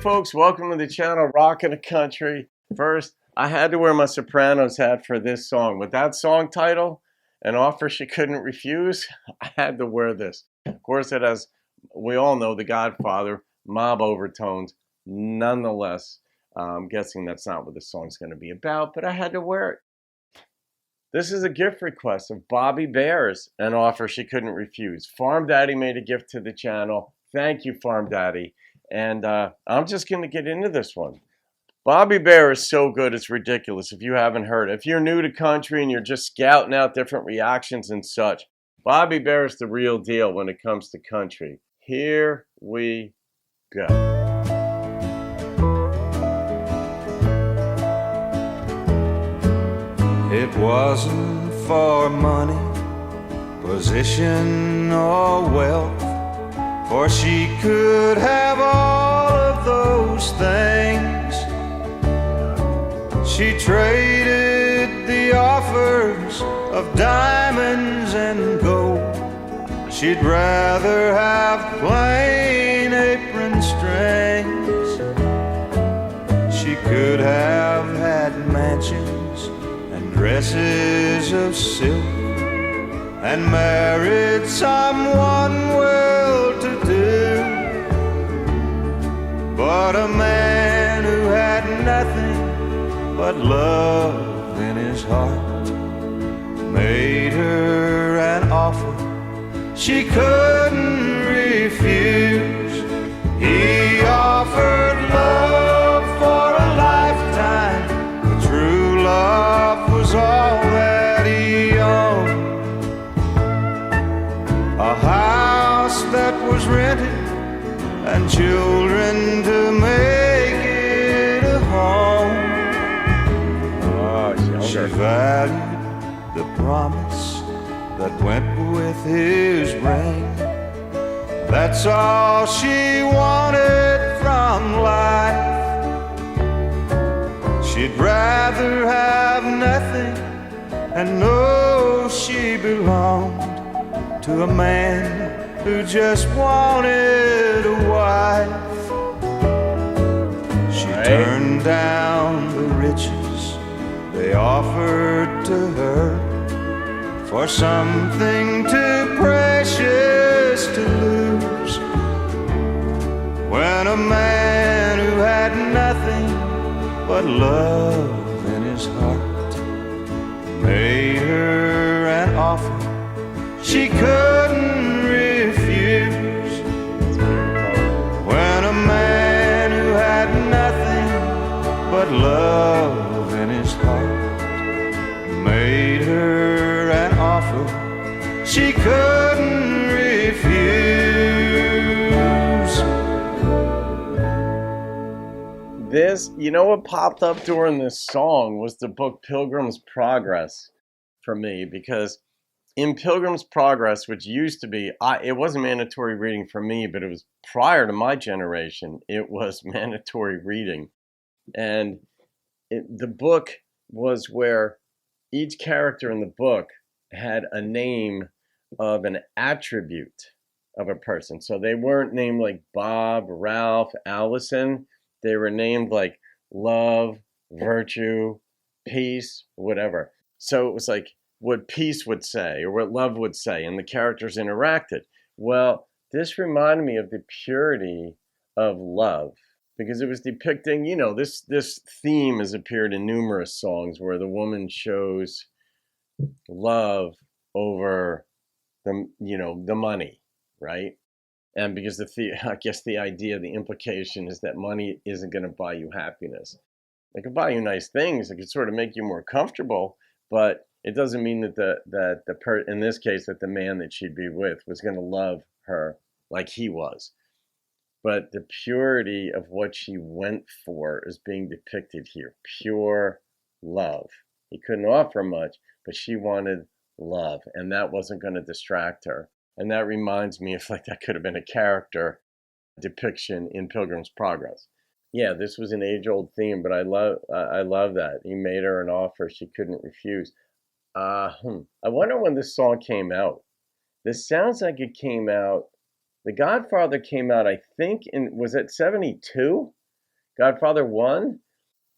folks, welcome to the channel, Rockin' the Country. First, I had to wear my Sopranos hat for this song. With that song title, An Offer She Couldn't Refuse, I had to wear this. Of course, it has, we all know, The Godfather, mob overtones. Nonetheless, I'm guessing that's not what the song's going to be about, but I had to wear it. This is a gift request of Bobby Bear's An Offer She Couldn't Refuse. Farm Daddy made a gift to the channel. Thank you, Farm Daddy. And I'm just going to get into this one. Bobby Bear is so good, it's ridiculous if you haven't heard it. If you're new to country and you're just scouting out different reactions and such, Bobby Bear is the real deal when it comes to country. Here we go. It wasn't for money, position, or wealth, for she could have all of those things. She traded the offers of diamonds and gold. She'd rather have plain apron strings. She could have had mansions and dresses of silk, and married someone well-to-do. But a man who had nothing but love in his heart made her an offer she couldn't refuse. He offered love for a lifetime. The true love was all that he owned. A house that was rented and children to make it a home. She valued the promise that went with his ring. That's all she wanted from life. She'd rather have nothing and know she belonged to a man who just wanted a wife. She turned down the riches they offered to her for something too precious to lose. When a man who had nothing but love in his heart made her an offer she couldn't refuse. When a man who had nothing but love in his heart made her an offer she couldn't refuse. This, you know what popped up during this song was the book Pilgrim's Progress for me, because in Pilgrim's Progress, which used to be, it wasn't mandatory reading for me, but it was prior to my generation, it was mandatory reading. And the book was where each character in the book had a name of an attribute of a person. So they weren't named like Bob, Ralph, Allison. They were named like love, virtue, peace, whatever. So it was like what peace would say or what love would say, and the characters interacted. Well, this reminded me of the purity of love, because it was depicting, you know, this theme has appeared in numerous songs where the woman shows love over the, you know, the money, right? And because I guess the idea, the implication is that money isn't going to buy you happiness. It could buy you nice things. It could sort of make you more comfortable, but it doesn't mean that in this case, that the man that she'd be with was going to love her like he was. But the purity of what she went for is being depicted here. Pure love. He couldn't offer much, but she wanted love, and that wasn't going to distract her. And that reminds me of, like, that could have been a character depiction in Pilgrim's Progress. Yeah, this was an age-old theme, but I love that. He made her an offer she couldn't refuse. I wonder when this song came out. This sounds like it came out, The Godfather came out, I think, was it 72? Godfather 1,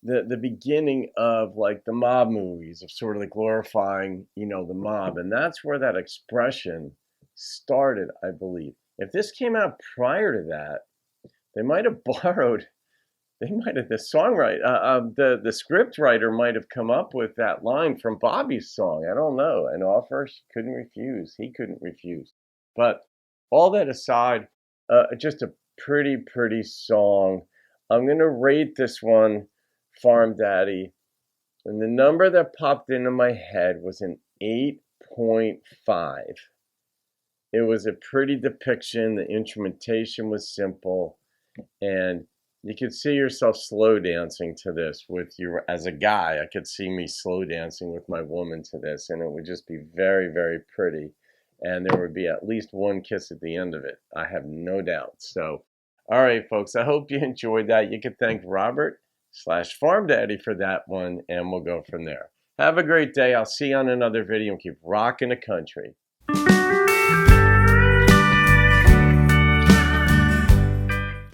the beginning of like the mob movies of sort of the glorifying, you know, the mob. And that's where that expression started, I believe. If this came out prior to that, they might have borrowed, the songwriter, the script writer might have come up with that line from Bobby's song. I don't know. An offer she couldn't refuse. He couldn't refuse. But all that aside, just a pretty song. I'm going to rate this one Farm Daddy, and the number that popped into my head was an 8.5. It was a pretty depiction. The instrumentation was simple, and you could see yourself slow dancing to this with your, as a guy, I could see me slow dancing with my woman to this, and it would just be very pretty. And there would be at least one kiss at the end of it. I have no doubt. So, all right, folks, I hope you enjoyed that. You can thank Robert/Farm Daddy for that one, and we'll go from there. Have a great day. I'll see you on another video and keep rocking the country.